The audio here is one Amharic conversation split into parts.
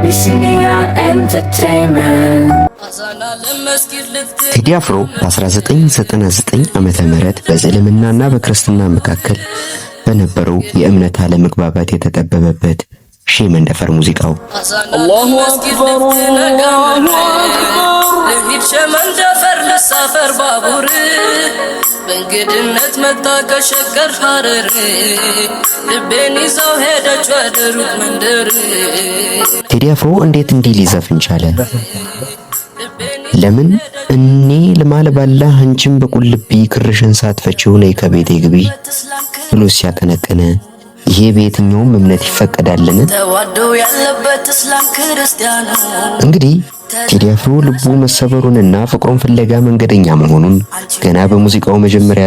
Abyssinia Entertainment. ቴዲ አፍሮ በ1999 ዓመተ ምህረት በእስልምናና በክርስትና መካከል በነበረው የእምነት አለመግባባት የተጠበበበት ሺህ መንደፈር ሙዚቃው አላሁ አክበር ለሂድ መንደፈር ለሳፈር ባቡር በእንግድነት መጣ ከሸገር ሐረር ልቤን ይዘው ሄደች ወደ ሩቅ መንደር። ቴዲ አፍሮ እንዴት እንዲህ ሊዘፍን ቻለ? ለምን እኔ ልማል ባላህ አንቺም በቁልቢ ክርሽን ሳትፈቺው ነይ ከቤቴ ግቢ ብሎ ሲያቀነቅነ ይሄ በየትኛውም እምነት ይፈቀዳልን? ተዋደው ያለበት እስላም ክርስቲያኑ እንግዲህ ቴዲ አፍሮ ልቡ መሰበሩንና ፍቅሩን ፍለጋ መንገደኛ መሆኑን ገና በሙዚቃው መጀመሪያ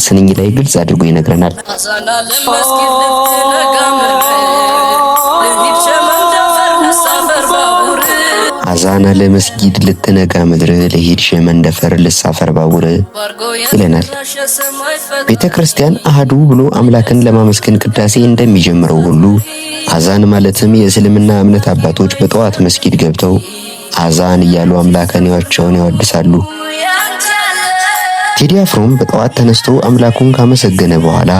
ስንኝ ላይ ግልጽ አድርጎ ይነግረናል። አዛና ለመስጊድ ልትነጋ ምድር ለሂድ ሸመንደፈር ልሳፈር ባቡር ይለናል። ቤተ ክርስቲያን አህዱ ብሎ አምላክን ለማመስገን ቅዳሴ እንደሚጀምረው ሁሉ አዛን ማለትም የእስልምና እምነት አባቶች በጠዋት መስጊድ ገብተው አዛን እያሉ አምላካቸውን ያወድሳሉ። ቴዲ አፍሮም በጠዋት ተነስቶ አምላኩን ካመሰገነ በኋላ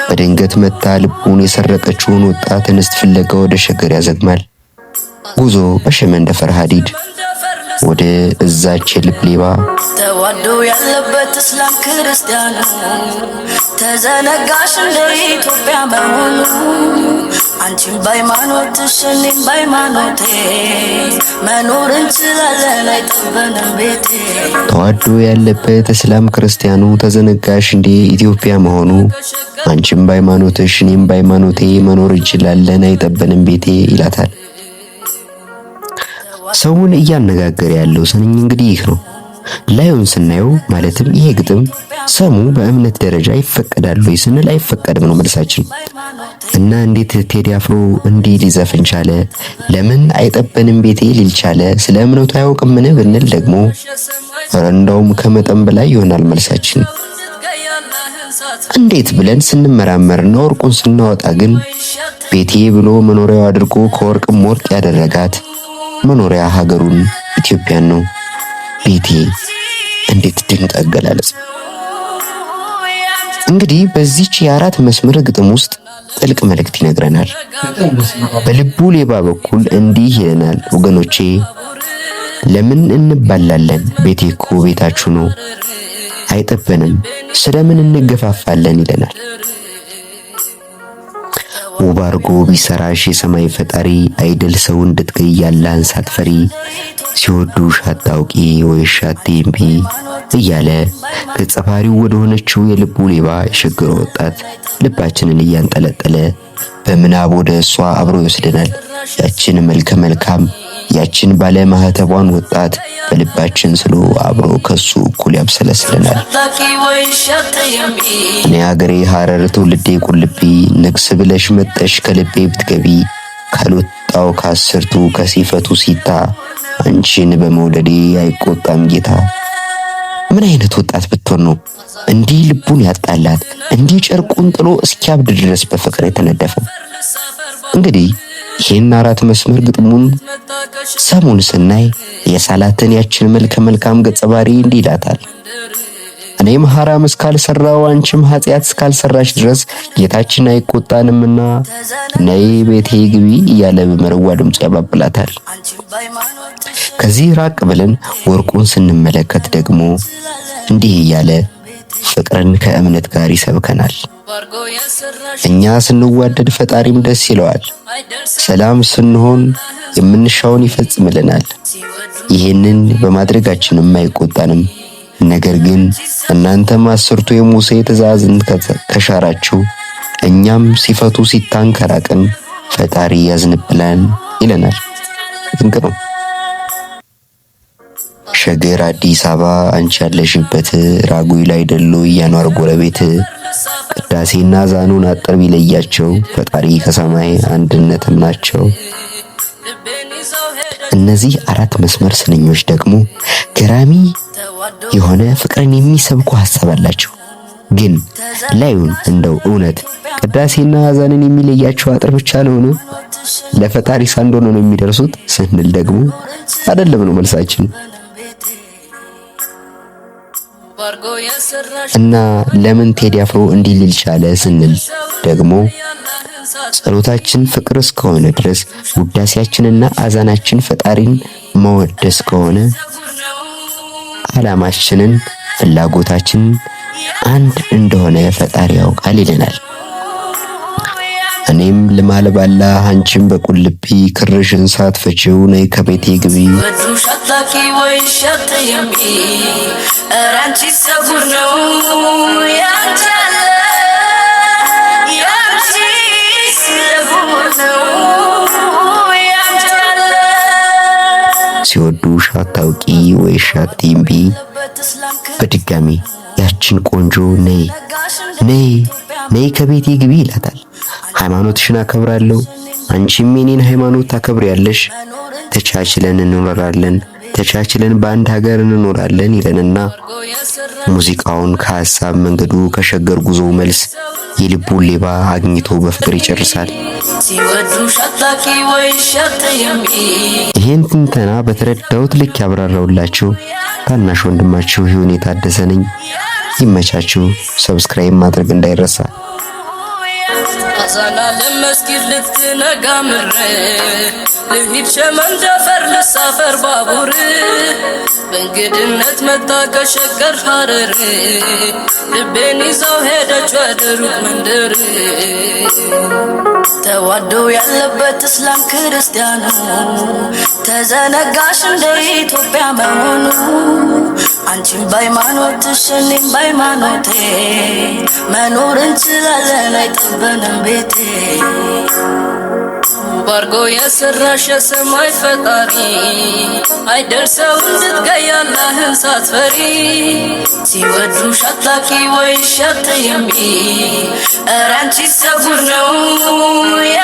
በድንገት መታ ልቡን የሰረቀችውን ወጣት እንስት ፍለጋ ወደ ሸገር ያዘግማል። ጉዞ በሸመንደፈር ሐዲድ ወደ እዛች ልብ ሌባ ተዋደው ያለበት እስላም ክርስቲያኑ ተዘነጋሽ እንደ ኢትዮጵያ መሆኑ አንቺም በሃይማኖትሽ እኔም በሃይማኖቴ መኖር እንችላለን አይጠበንም ቤቴ። ተዋዶ ያለበት እስላም ክርስቲያኑ ተዘነጋሽ እንደ ኢትዮጵያ መሆኑ አንቺም በሃይማኖትሽ እኔም በሃይማኖቴ መኖር እንችላለን አይጠበንም ቤቴ ይላታል። ሰውን እያነጋገረ ያለው ስንኝ እንግዲህ ይህ ነው። ላዩን ስናየው ማለትም ይሄ ግጥም ሰሙ በእምነት ደረጃ ይፈቀዳል ወይ ስንል አይፈቀድም ነው መልሳችን። እና እንዴት ቴዲ አፍሮ እንዲህ ሊዘፍን ቻለ? ለምን አይጠበንም ቤቴ ሊል ቻለ? ስለ እምነቱ አያውቅምን ብንል ደግሞ እንደውም ከመጠን በላይ ይሆናል መልሳችን። እንዴት ብለን ስንመራመርና ወርቁን ስናወጣ ግን ቤቴ ብሎ መኖሪያው አድርጎ ከወርቅም ወርቅ ያደረጋት መኖሪያ ሀገሩን ኢትዮጵያን ነው። ቤቴ እንዴት ድንቅ አገላለጽ! እንግዲህ በዚህች የአራት መስመር ግጥም ውስጥ ጥልቅ መልእክት ይነግረናል። በልቡ ሌባ በኩል እንዲህ ይለናል፣ ወገኖቼ ለምን እንባላለን? ቤቴ እኮ ቤታችሁ ነው፣ አይጠበንም ስለምን እንገፋፋለን ይለናል። ውብ አርጎ ቢሰራሽ የሰማይ ፈጣሪ አይደል ሰው እንድትገይ ያለህን ሳትፈሪ ሲወዱሽ አታውቂ ወይሽ አትምቢ እያለ ገጸ ባህሪው ወደ ሆነችው የልቡ ሌባ የሸገረ ወጣት ልባችንን እያንጠለጠለ በምናብ ወደ እሷ አብሮ ይወስደናል። ያችን መልከ መልካም ያችን ባለ ማህተቧን ወጣት በልባችን ስሎ አብሮ ከሱ እኩል ያብሰለስለናል። እኔ ሀገሬ ሐረር ትውልዴ ቁልቢ ንግስ ብለሽ መጠሽ ከልቤ ብትገቢ ካልወጣው ከአስርቱ ከሲፈቱ ሲታ አንቺን በመውደዴ አይቆጣም ጌታ። ምን አይነት ወጣት ብትሆን ነው እንዲህ ልቡን ያጣላት እንዲህ ጨርቁን ጥሎ እስኪያብድ ድረስ በፍቅር የተነደፈው? እንግዲህ ይሄን አራት መስመር ግጥሙን ሰሙን ስናይ የሳላትን ያችን መልከ መልካም ገጸ ባህሪ እንዲህ ይላታል። እኔም ሐራም እስካልሰራው አንቺም ኃጢአት እስካልሰራሽ ድረስ ጌታችን አይቆጣንምና ነይ ቤቴ ግቢ እያለ በመረዋ ድምፁ ያባብላታል። ከዚህ ራቅ ብለን ወርቁን ስንመለከት ደግሞ እንዲህ እያለ ፍቅርን ከእምነት ጋር ይሰብከናል። እኛ ስንዋደድ ፈጣሪም ደስ ይለዋል፣ ሰላም ስንሆን የምንሻውን ይፈጽምልናል። ይሄንን በማድረጋችንም አይቆጣንም። ነገር ግን እናንተም አስርቱ የሙሴ ትእዛዝን ከሻራችሁ እኛም ሲፈቱ ሲታንከራቅን ፈጣሪ ያዝንብላል ይለናል። ድንቅ ነው። ሸገር አዲስ አበባ አንቺ ያለሽበት ራጉይ ላይ ደሎ ያኗር ጎረቤት ቅዳሴና ዛኑን አጥር ቢለያቸው ፈጣሪ ከሰማይ አንድነትም ናቸው። እነዚህ አራት መስመር ስንኞች ደግሞ ገራሚ የሆነ ፍቅርን የሚሰብኩ ሐሳብ አላቸው። ግን ላዩን እንደው እውነት ቅዳሴና አዛንን የሚለያቸው አጥር ብቻ ነው? ለፈጣሪ ሳንዶኖ ነው የሚደርሱት ስንል ደግሞ አይደለም ነው መልሳችን። እና ለምን ቴዲ አፍሮ እንዲህ ሊል ቻለ ስንል ደግሞ ጸሎታችን ፍቅር እስከሆነ ድረስ ውዳሴያችንና አዛናችን ፈጣሪን መወደስ ከሆነ ዓላማችንን ፍላጎታችን አንድ እንደሆነ ፈጣሪ ያውቃል ይለናል። እኔም ልማል ባላ አንቺም በቁልቢ ክርሽን ሳትፈቺው ነይ ከቤቴ ግቢ ወዱሻታኪ ወይ ሸት የሚ ራንቺ ሰጉር ነው ያንቻለ ያንቺ ሰጉር ነው ያንቻለ ሲወዱሽ አታውቂ ወይ ሻቲምቢ በድጋሚ ያችን ቆንጆ ነይ ነይ ነይ ከቤቴ ግቢ ይላታል። ሃይማኖትሽን አከብራለሁ አንቺም የኔን ሃይማኖት ታከብሪያለሽ፣ ተቻችለን እንኖራለን፣ ተቻችለን በአንድ ሀገር እንኖራለን ይለንና ሙዚቃውን ከሐሳብ መንገዱ ከሸገር ጉዞ መልስ የልቡን ሌባ አግኝቶ በፍቅር ይጨርሳል። ይሄን ትንተና በተረዳሁት ልክ ያብራራውላችሁ ታናሽ ወንድማችሁ ይሁን የታደሰ ነኝ። ይመቻችሁ። ሰብስክራይብ ማድረግ እንዳይረሳ። አዛና ለመስጊድ ልትነጋ ምረ ልሂድ ሸመን ደፈር ልሳፈር ባቡር በእንግድነት መጣ ከሸገር ሐረር ልቤን ይዛው ሄደች ወደ ሩቅ መንደር ተዋደው ያለበት እስላም ክርስቲያኑ ተዘነጋሽ እንደ ኢትዮጵያ መሆኑ አንቺም በሃይማኖትሽ እኔም በሃይማኖቴ መኖር እንችላለን አይጠበንም ቤቴ ባርጎ የሰራሽ የሰማይ ፈጣሪ አይደርሰው እንድትገይ አላህን ሳትፈሪ ሲወዱሽ አታኪ ወይ ሸት የሚ ራንቺ ሰጉር ነው ያ